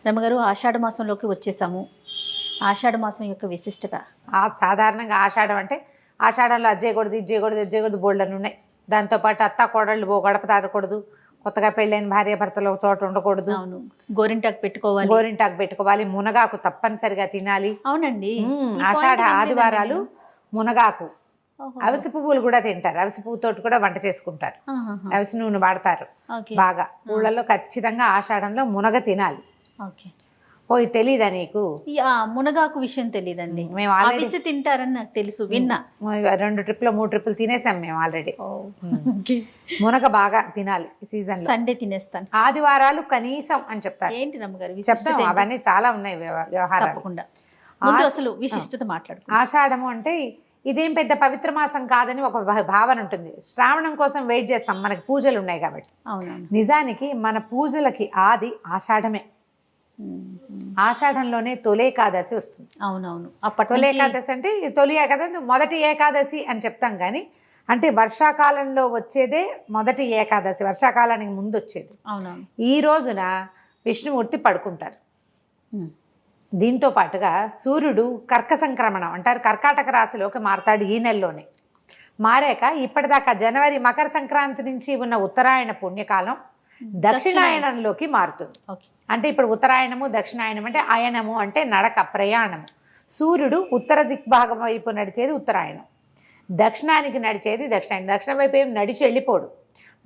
రమగారు ఆషాఢ మాసంలోకి వచ్చేసాము. ఆషాఢ మాసం యొక్క విశిష్టత. సాధారణంగా ఆషాఢం అంటే ఆషాఢంలో అది చేయకూడదు, ఇది చేయకూడదు, ఇది చేయకూడదు, బోల్డని ఉన్నాయి. దాంతోపాటు అత్త కోడళ్ళు గడప దాటకూడదు, కొత్తగా పెళ్ళైన భార్య భర్తలు ఒక చోట ఉండకూడదు. అవును, గోరింటాకు పెట్టుకోవాలి. గోరింటాకు పెట్టుకోవాలి, మునగాకు తప్పనిసరిగా తినాలి. అవునండి, ఆషాఢ ఆదివారాలు మునగాకు, అవిసి పువ్వులు కూడా తింటారు. అవిసి పువ్వుతోటి కూడా వంట చేసుకుంటారు. అవిసి నూనె వాడతారు బాగా. ఊళ్ళల్లో ఖచ్చితంగా ఆషాఢంలో మునగ తినాలి. ఓకే, పోయి తెలీదా నీకు? మునగాకు విషయం తెలియదండి. మేము అవిసి తింటారని నాకు తెలుసు, విన్నా. 2 ట్రిప్లు 3 ట్రిప్లు తినేసాం మేము ఆల్రెడీ. మునగ బాగా తినాలి ఈ సీజన్. సండే తినేస్తాను. ఆదివారాలు కనీసం అని చెప్తారు. ఏంటి రమ్మగారు చెప్తాం, అవన్నీ చాలా ఉన్నాయి వ్యవహారాలు. తప్పకుండా ముందు అసలు విశిష్టత మాట్లాడుకో. ఆషాఢము అంటే ఇదేం పెద్ద పవిత్ర మాసం కాదని ఒక భావన ఉంటుంది. శ్రావణం కోసం వెయిట్ చేస్తాం, మనకి పూజలు ఉన్నాయి కాబట్టి. అవునవును, నిజానికి మన పూజలకి ఆది ఆషాఢమే. ఆషాఢంలోనే తొలి ఏకాదశి వస్తుంది. అవునవును, తొలి ఏకాదశి అంటే తొలి ఏకాదశి, మొదటి ఏకాదశి అని చెప్తాం. కానీ అంటే వర్షాకాలంలో వచ్చేదే మొదటి ఏకాదశి, వర్షాకాలానికి ముందు వచ్చేది. అవునవును, ఈ రోజున విష్ణుమూర్తి పడుకుంటారు. దీంతో పాటుగా సూర్యుడు కర్క సంక్రమణం అంటారు, కర్కాటక రాశిలోకి మారతాడు ఈ నెలలోనే. మారాక ఇప్పటిదాకా జనవరి మకర సంక్రాంతి నుంచి ఉన్న ఉత్తరాయణ పుణ్యకాలం దక్షిణాయనంలోకి మారుతుంది. అంటే ఇప్పుడు ఉత్తరాయణము దక్షిణాయనం అంటే అయనము అంటే నడక, ప్రయాణము. సూర్యుడు ఉత్తర దిగ్భాగం వైపు నడిచేది ఉత్తరాయణం, దక్షిణానికి నడిచేది దక్షిణాయనం. దక్షిణం వైపు ఏం నడిచి వెళ్ళిపోడు.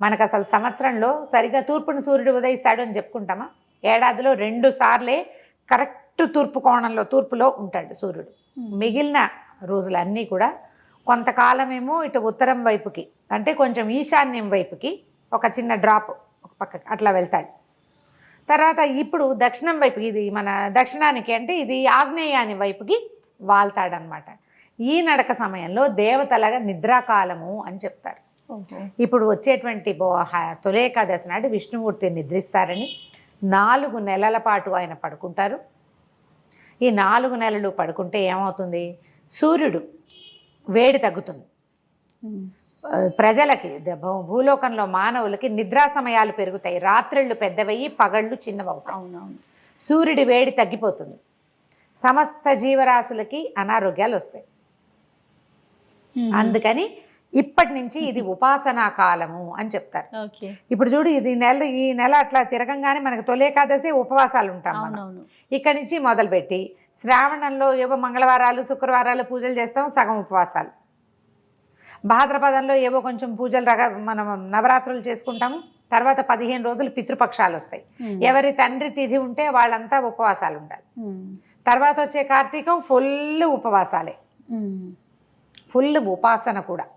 మనకు అసలు సంవత్సరంలో సరిగా తూర్పును సూర్యుడు ఉదయిస్తాడు అని చెప్పుకుంటామా? ఏడాదిలో 2 సార్లే కరెక్ట్ తూర్పు కోణంలో, తూర్పులో ఉంటాడు సూర్యుడు. మిగిలిన రోజులన్నీ కూడా కొంతకాలమేమో ఇటు ఉత్తరం వైపుకి, అంటే కొంచెం ఈశాన్యం వైపుకి ఒక చిన్న డ్రాప్ ఒక పక్కకి అట్లా వెళ్తాడు. తర్వాత ఇప్పుడు దక్షిణం వైపు, ఇది మన దక్షిణానికి అంటే ఇది ఆగ్నేయాని వైపుకి వాళ్తాడనమాట. ఈ నడక సమయంలో దేవతలగా నిద్రాకాలము అని చెప్తారు. ఇప్పుడు వచ్చేటువంటి తొలి ఏకాదశి నాడు విష్ణుమూర్తి నిద్రిస్తారని 4 నెలల పాటు ఆయన పడుకుంటారు. ఈ 4 నెలలు పడుకుంటే ఏమవుతుంది? సూర్యుడు వేడి తగ్గుతుంది. ప్రజలకి, భూలోకంలో మానవులకి నిద్రా సమయాలు పెరుగుతాయి. రాత్రిళ్ళు పెద్దవయ్యి పగళ్ళు చిన్నవవుతాయి. అవునవును, సూర్యుడి వేడి తగ్గిపోతుంది. సమస్త జీవరాశులకి అనారోగ్యాలు వస్తాయి. అందుకని ఇప్పటి నుంచి ఇది ఉపాసనా కాలము అని చెప్తారు. ఇప్పుడు చూడు, ఈ నెల అట్లా తిరగంగానే మనకు తొలి ఏకాదశి ఉపవాసాలు ఉంటాం. ఇక్కడి నుంచి మొదలుపెట్టి శ్రావణంలో ఏవో మంగళవారాలు శుక్రవారాలు పూజలు చేస్తాం, సగం ఉపవాసాలు. భాద్రపదంలో ఏవో కొంచెం పూజలు మనం నవరాత్రులు చేసుకుంటాము. తర్వాత 15 రోజులు పితృపక్షాలు వస్తాయి. ఎవరి తండ్రి తిథి ఉంటే వాళ్ళంతా ఉపవాసాలు ఉండాలి. తర్వాత వచ్చే కార్తీకం ఫుల్ ఉపవాసాలే, ఫుల్ ఉపాసన కూడా.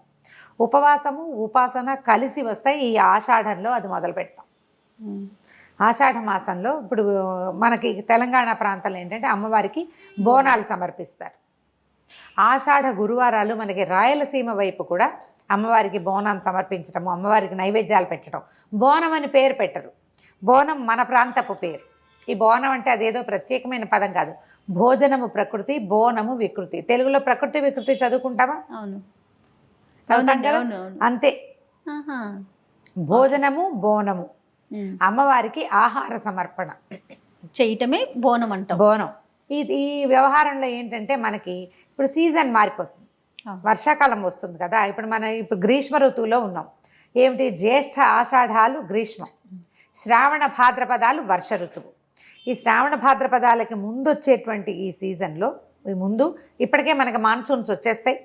ఉపవాసము ఉపాసన కలిసి వస్తాయి. ఈ ఆషాఢంలో అది మొదలు పెడతాం. ఆషాఢ మాసంలో ఇప్పుడు మనకి తెలంగాణ ప్రాంతంలో ఏంటంటే అమ్మవారికి బోనాలు సమర్పిస్తారు. ఆషాఢ గురువారాలు మనకి రాయలసీమ వైపు కూడా అమ్మవారికి బోనం సమర్పించడము, అమ్మవారికి నైవేద్యాలు పెట్టడం. బోనం అని పేరు పెట్టరు, బోనం మన ప్రాంతపు పేరు. ఈ బోనం అంటే అదేదో ప్రత్యేకమైన పదం కాదు. భోజనము ప్రకృతి, బోనము వికృతి. తెలుగులో ప్రకృతి వికృతి చదువుకుంటావా? అవును, అంతే. భోజనము బోనము, అమ్మవారికి ఆహార సమర్పణ చేయటమే బోనం అంటాం. బోనం. ఈ వ్యవహారంలో ఏంటంటే మనకి ఇప్పుడు సీజన్ మారిపోతుంది. వర్షాకాలం వస్తుంది కదా. ఇప్పుడు గ్రీష్మ ఋతువులో ఉన్నాం. ఏమిటి? జ్యేష్ఠ ఆషాఢాలు గ్రీష్మం, శ్రావణ భాద్రపదాలు వర్ష ఋతువు. ఈ శ్రావణ భాద్రపదాలకి ముందు వచ్చేటువంటి ఈ సీజన్లో ముందు ఇప్పటికే మనకి మాన్సూన్స్ వచ్చేస్తాయి.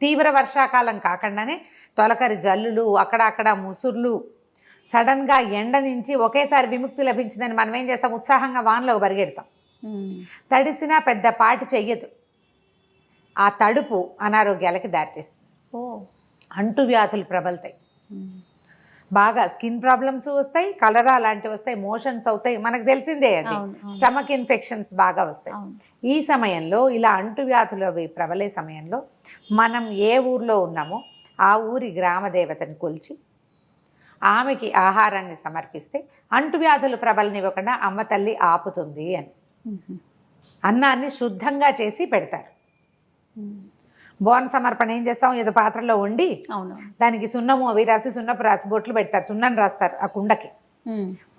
తీవ్ర వర్షాకాలం కాకుండానే తొలకరి జల్లులు, అక్కడక్కడ ముసుర్లు, సడన్గా ఎండ నుంచి ఒకేసారి విముక్తి లభించిందని మనం ఏం చేస్తాం? ఉత్సాహంగా వానలో పరిగెడతాం. తడిసినా పెద్ద పాటి చెయ్యదు. ఆ తడుపు అనారోగ్యాలకి దారితీస్తుంది. అంటువ్యాధులు ప్రబలుతాయి, బాగా స్కిన్ ప్రాబ్లమ్స్ వస్తాయి, కలరా లాంటివి వస్తాయి, మోషన్స్ అవుతాయి. మనకు తెలిసిందే అది. స్టమక్ ఇన్ఫెక్షన్స్ బాగా వస్తాయి. ఈ సమయంలో ఇలా అంటువ్యాధులు అవి ప్రబలే సమయంలో మనం ఏ ఊర్లో ఉన్నామో ఆ ఊరి గ్రామదేవతని కొలిచి ఆమెకి ఆహారాన్ని సమర్పిస్తే అంటువ్యాధులు ప్రబలనివ్వకుండా అమ్మ తల్లి ఆపుతుంది అని. అన్నాన్ని శుద్ధంగా చేసి పెడతారు. బోన సమర్పణ ఏం చేస్తాం? ఏదో పాత్రలో వండి దానికి సున్నము అవి రాసి, సున్నపు రాసి బొట్లు పెడతారు, సున్నం రాస్తారు. ఆ కుండకి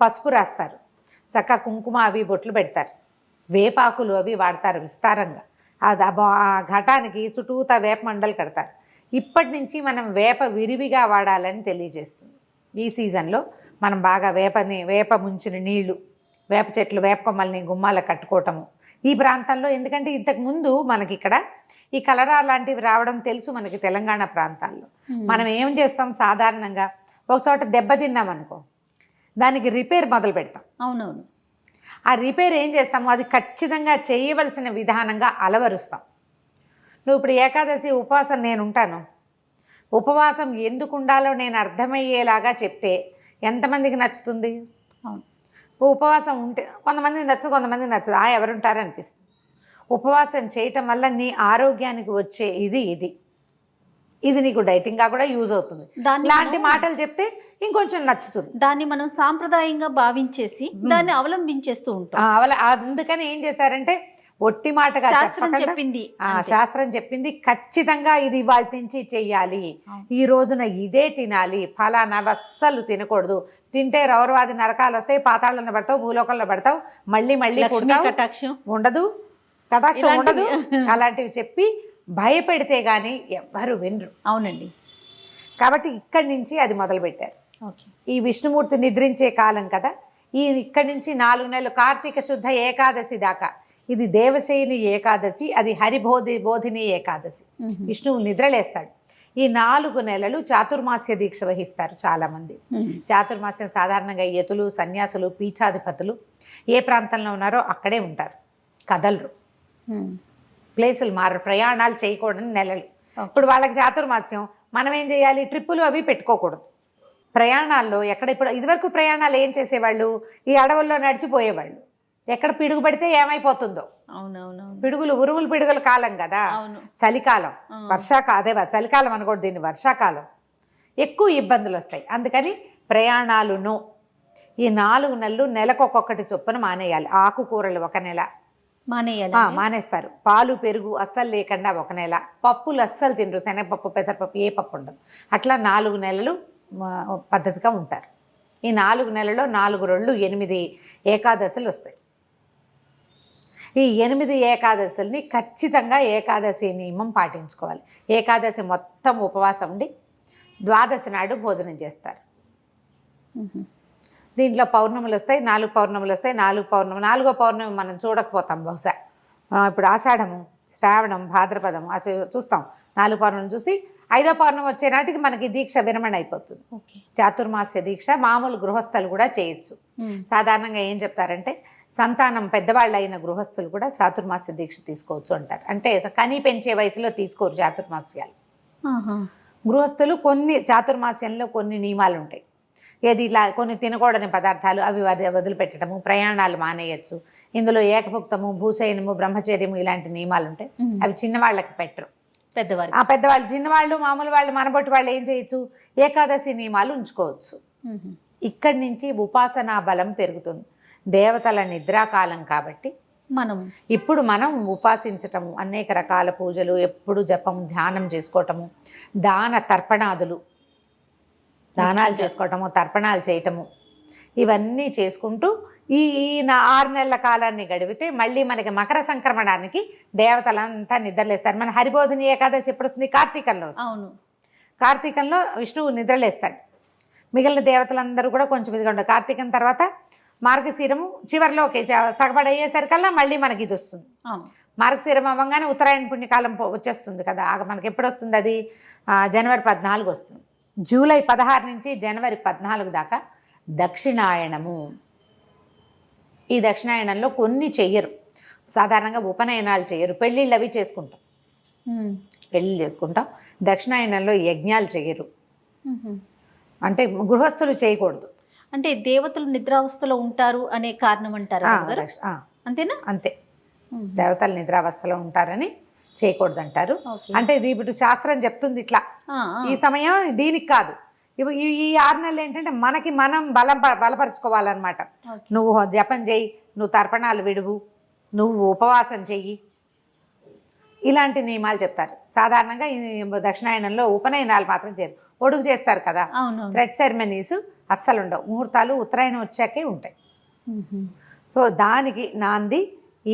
పసుపు రాస్తారు, చక్కగా కుంకుమ అవి బొట్లు పెడతారు, వేపాకులు అవి వాడతారు విస్తారంగా. ఆ ఘటానికి చుట్టూతా వేప మండలు కడతారు. ఇప్పటి నుంచి మనం వేప విరివిగా వాడాలని తెలియజేస్తుంది. ఈ సీజన్లో మనం బాగా వేప ముంచిన నీళ్లు, వేప చెట్లు, వేప కొమ్మల్ని గుమ్మాలకు కట్టుకోవటము ఈ ప్రాంతంలో. ఎందుకంటే ఇంతకుముందు మనకి ఇక్కడ ఈ కలరా లాంటివి రావడం తెలుసు మనకి తెలంగాణ ప్రాంతాల్లో. మనం ఏం చేస్తాం, సాధారణంగా ఒక చోట దెబ్బతిన్నాం అనుకో, దానికి రిపేర్ మొదలు పెడతాం. అవునవును. ఆ రిపేర్ ఏం చేస్తాము, అది ఖచ్చితంగా చేయవలసిన విధానంగా అలవరుస్తాం. నువ్వు ఇప్పుడు ఏకాదశి ఉపవాసం నేను ఉంటాను, ఉపవాసం ఎందుకు ఉండాలో నేను అర్థమయ్యేలాగా చెప్తే ఎంతమందికి నచ్చుతుంది? అవును. ఉపవాసం ఉంటే కొంతమందికి నచ్చదు, కొంతమందికి నచ్చదు. ఎవరుంటారు అనిపిస్తుంది. ఉపవాసం చేయటం వల్ల నీ ఆరోగ్యానికి వచ్చే ఇది నీకు డైటింగ్గా కూడా యూజ్ అవుతుంది. ఇలాంటి మాటలు చెప్తే ఇంకొంచెం నచ్చుతుంది. దాన్ని మనం సాంప్రదాయంగా భావించేసి దాన్ని అవలంబించేస్తూ ఉంటాం. అందుకని ఏం చేశారంటే ఒట్టి మాటగా శాస్త్రం చెప్పింది ఖచ్చితంగా ఇది ఇవాళ నుంచి చెయ్యాలి, ఈ రోజున ఇదే తినాలి, ఫలానావి అస్సలు తినకూడదు, తింటే రౌరవాది నరకాలు వస్తాయి, పాతాళంలో పడతావు, భూలోకంలో పడతావు, మళ్ళీ కటాక్షం ఉండదు, అలాంటివి చెప్పి భయపెడితే గానీ ఎవ్వరు వినరు. అవునండి. కాబట్టి ఇక్కడి నుంచి అది మొదలుపెట్టారు. ఈ విష్ణుమూర్తి నిద్రించే కాలం కదా, ఇక్కడి నుంచి 4 నెలలు కార్తీక శుద్ధ ఏకాదశి దాకా ఇది దేవశయని ఏకాదశి, అది బోధిని ఏకాదశి. విష్ణువు నిద్రలేస్తాడు. ఈ 4 నెలలు చాతుర్మాస్య దీక్ష వహిస్తారు చాలామంది. చాతుర్మాస్యం సాధారణంగా యతులు, సన్యాసులు, పీఠాధిపతులు ఏ ప్రాంతంలో ఉన్నారో అక్కడే ఉంటారు, కదలరు, ప్లేసులు మారరు, ప్రయాణాలు చేయకూడని నెలలు. ఇప్పుడు వాళ్ళకి చాతుర్మాస్యం, మనం ఏం చేయాలి, ట్రిప్పులు అవి పెట్టుకోకూడదు. ప్రయాణాల్లో ఇప్పుడు ఇదివరకు ప్రయాణాలు ఏం చేసేవాళ్ళు, ఈ అడవుల్లో నడిచిపోయేవాళ్ళు. ఎక్కడ పిడుగు పడితే ఏమైపోతుందో. అవునవును. ఉరుములు పిడుగుల కాలం కదా, చలికాలం, చలికాలం అనకూడదు దీన్ని, వర్షాకాలం, ఎక్కువ ఇబ్బందులు వస్తాయి. అందుకని ప్రయాణాలును ఈ 4 నెలలు నెలకొక్కొక్కటి చొప్పున మానేయాలి. ఆకుకూరలు 1 నెల మానేస్తారు, పాలు పెరుగు అస్సలు లేకుండా 1 నెల, పప్పులు అస్సలు తినరు, శనగపప్పు, పెసరపప్పు, ఏ పప్పు ఉండదు. అట్లా 4 నెలలు పద్ధతిగా ఉంటారు. ఈ 4 నెలల్లో 4 రోజులు 8 ఏకాదశులు వస్తాయి. ఈ 8 ఏకాదశుల్ని ఖచ్చితంగా ఏకాదశి నియమం పాటించుకోవాలి. ఏకాదశి మొత్తం ఉపవాసం ఉండి ద్వాదశి నాడు భోజనం చేస్తారు. దీంట్లో పౌర్ణములు వస్తాయి, 4 పౌర్ణములు వస్తాయి. 4వ పౌర్ణమి మనం చూడకపోతాం బహుశా. ఇప్పుడు ఆషాఢము, శ్రావణం, భాద్రపదం చూస్తాం. 4 పౌర్ణమి చూసి 5వ పౌర్ణమి వచ్చే నాటికి మనకి దీక్ష విరమణ అయిపోతుంది. చాతుర్మాస్య దీక్ష మామూలు గృహస్థులు కూడా చేయొచ్చు. సాధారణంగా ఏం చెప్తారంటే సంతానం పెద్దవాళ్ళు అయిన గృహస్థులు కూడా చాతుర్మాస్య దీక్ష తీసుకోవచ్చు అంటారు. అంటే కనీ పెంచే వయసులో తీసుకోరు చాతుర్మాస్యాలు. గృహస్థులు కొన్ని చాతుర్మాస్యంలో కొన్ని నియమాలు ఉంటాయి. ఇట్లా కొన్ని తినకూడని పదార్థాలు అవి వదిలిపెట్టడము, ప్రయాణాలు మానేయచ్చు. ఇందులో ఏకభుక్తము, భూశయనము, బ్రహ్మచర్యము ఇలాంటి నియమాలు ఉంటాయి. అవి చిన్నవాళ్ళకి పెట్టరు, పెద్దవాళ్ళు. చిన్నవాళ్ళు, మామూలు వాళ్ళు, మనబొట్టి వాళ్ళు ఏం చేయొచ్చు, ఏకాదశి నియమాలు ఉంచుకోవచ్చు. ఇక్కడి నుంచి ఉపాసనా బలం పెరుగుతుంది. దేవతల నిద్రాకాలం కాబట్టి ఇప్పుడు మనం ఉపాసించటము, అనేక రకాల పూజలు, ఎప్పుడు జపం, ధ్యానం చేసుకోవటము, దానాలు చేసుకోవటము, తర్పణాలు చేయటము, ఇవన్నీ చేసుకుంటూ ఈ 6 నెలల కాలాన్ని గడిపితే మళ్ళీ మనకి మకర సంక్రమణానికి దేవతలంతా నిద్రలేస్తారు. మన హరిబోధిని ఏకాదశి ఎప్పుడు వస్తుంది, కార్తీకంలో. అవును, కార్తీకంలో విష్ణువు నిద్రలేస్తాడు. మిగిలిన దేవతలందరూ కూడా కొంచెం ఇదిగా ఉంటారు. కార్తీకం తర్వాత మార్గశీరము చివరిలోకి సగబడయ్యేసరికల్లా మళ్ళీ మనకి ఇది వస్తుంది. మార్గశీరం అవ్వగానే ఉత్తరాయణ పుణ్యకాలం వచ్చేస్తుంది కదా. మనకి ఎప్పుడు వస్తుంది అది, జనవరి 14 వస్తుంది. జూలై 16 నుంచి జనవరి 14 దాకా దక్షిణాయనము. ఈ దక్షిణాయనంలో కొన్ని చెయ్యరు, సాధారణంగా ఉపనయనాలు చేయరు, పెళ్ళిళ్ళు అవి చేసుకుంటాం, పెళ్ళిళ్ళు చేసుకుంటాం. దక్షిణాయనంలో యజ్ఞాలు చేయరు, అంటే గృహస్థులు చేయకూడదు. అంటే దేవతలు నిద్రావస్థలో ఉంటారు అనే కారణం అంటారా? అంతేనా? అంతే, దేవతలు నిద్రావస్థలో ఉంటారని చేయకూడదు అంటారు. అంటే ఇది ఇప్పుడు శాస్త్రం చెప్తుంది ఇట్లా, ఈ సమయం దీనికి కాదు. ఇప్పుడు ఈ 6 నెలలు ఏంటంటే మనకి మనం బలపరుచుకోవాలన్నమాట. నువ్వు జపం చెయ్యి, నువ్వు తర్పణాలు విడువు, నువ్వు ఉపవాసం చెయ్యి, ఇలాంటి నియమాలు చెప్తారు. సాధారణంగా ఈ దక్షిణాయనంలో ఉపనయనాలు మాత్రం చేయరు, ఒడుగు చేస్తారు కదా, థ్రెడ్ సెరమనీస్ అస్సలు ఉండవు. ముహూర్తాలు ఉత్తరాయణం వచ్చాకే ఉంటాయి. సో దానికి నాంది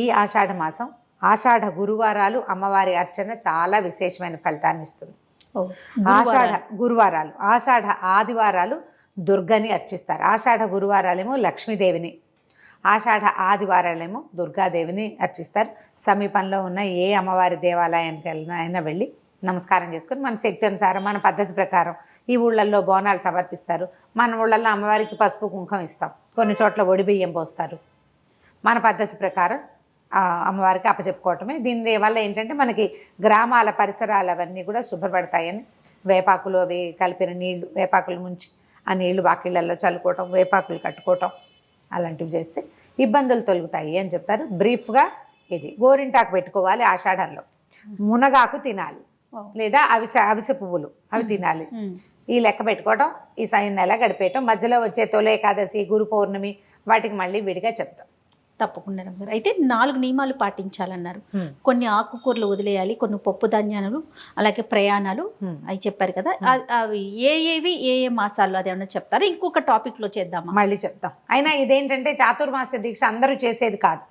ఈ ఆషాఢ మాసం. ఆషాఢ గురువారాలు అమ్మవారి అర్చన చాలా విశేషమైన ఫలితాన్ని ఇస్తుంది. ఆషాఢ గురువారాలు, ఆషాఢ ఆదివారాలు దుర్గని అర్చిస్తారు. ఆషాఢ గురువారాలేమో లక్ష్మీదేవిని, ఆషాఢ ఆదివారాలేమో దుర్గాదేవిని అర్చిస్తారు. సమీపంలో ఉన్న ఏ అమ్మవారి దేవాలయానికి అయినా వెళ్ళి నమస్కారం చేసుకొని మన శక్తి అనుసారం మన పద్ధతి ప్రకారం ఈ ఊళ్ళల్లో బోనాలు సమర్పిస్తారు. మన ఊళ్ళల్లో అమ్మవారికి పసుపు కుంకుమ ఇస్తాం, కొన్ని చోట్ల ఒడిబియ్యం పోస్తారు. మన పద్ధతి ప్రకారం అమ్మవారికి అప్పచెప్పుకోవటమే. దీని వల్ల ఏంటంటే మనకి గ్రామాల పరిసరాలు అవన్నీ కూడా శుభ్రపడతాయని, వేపాకులు అవి కలిపిన నీళ్లు, వేపాకులు ముంచి ఆ నీళ్లు వాకిళ్ళల్లో చల్లుకోవటం, వేపాకులు కట్టుకోవటం అలాంటివి చేస్తే ఇబ్బందులు తొలుగుతాయి అని చెప్తారు. బ్రీఫ్గా ఇది గోరింటాకు పెట్టుకోవాలి ఆషాఢంలో, మునగాకు తినాలి, లేదా అవిసె పువ్వులు అవి తినాలి. ఈ లెక్క పెట్టుకోవటం, ఈ నెల గడిపేయటం. మధ్యలో వచ్చే తొలి ఏకాదశి, గురు పౌర్ణమి వాటికి మళ్ళీ విడిగా చెప్తాం. తప్పకుండా రమ్మగారు. అయితే 4 నియమాలు పాటించాలన్నారు. కొన్ని ఆకుకూరలు వదిలేయాలి, కొన్ని పప్పు ధాన్యాలు, అలాగే ప్రయాణాలు అవి చెప్పారు కదా. అవి ఏ మాసాల్లో అది ఏమన్నా చెప్తారా? ఇంకొక టాపిక్లో చేద్దామా? మళ్ళీ చెప్తాం. అయినా ఇదేంటంటే చాతుర్మాస దీక్ష అందరూ చేసేది కాదు,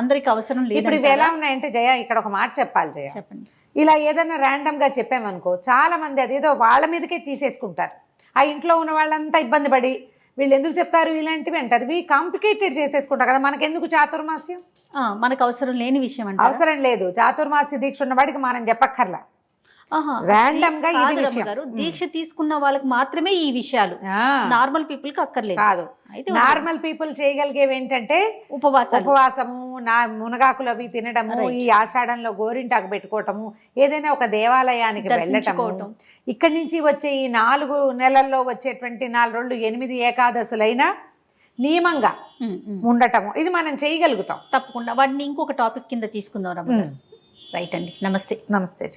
అందరికి అవసరం లేదు. ఇప్పుడు ఇవి ఎలా ఉన్నాయంటే జయ, ఇక్కడ ఒక మాట చెప్పాలి జయ. చెప్పండి. ఇలా ఏదైనా ర్యాండమ్గా చెప్పామనుకో చాలా మంది అదేదో వాళ్ళ మీదకే తీసేసుకుంటారు. ఆ ఇంట్లో ఉన్న వాళ్ళంతా ఇబ్బంది పడి వీళ్ళు ఎందుకు చెప్తారు ఇలాంటివి అంటారు. ఇవి కాంప్లికేటెడ్ చేసేసుకుంటారు కదా. మనకెందుకు చాతుర్మాస్యం? మనకు అవసరం లేని విషయం అంటే అవసరం లేదు. చాతుర్మాస్య దీక్ష ఉన్నవాడికి మనం చెప్పక్కర్లా. ర్యాండమ్ గా ఇది విషయం. దీక్ష తీసుకున్న వాళ్ళకి మాత్రమే ఈ విషయాలు, నార్మల్ పీపుల్ కి అక్కర్లేదు. కాదు, నార్మల్ పీపుల్ చేయగలిగేవి ఏంటంటే ఉపవాసము, మునగాకులు అవి తినడము, ఈ ఆషాఢంలో గోరింటాకు పెట్టుకోవటము, ఏదైనా ఒక దేవాలయానికి వెళ్ళటము, ఇక్కడి నుంచి వచ్చే ఈ 4 నెలల్లో వచ్చేటువంటి 4 రోజులు 8 ఏకాదశులైనా నియమంగా ఉండటము, ఇది మనం చేయగలుగుతాం. తప్పకుండా వాటిని ఇంకొక టాపిక్ కింద తీసుకుందాం. రైట్ అండి. నమస్తే. నమస్తే.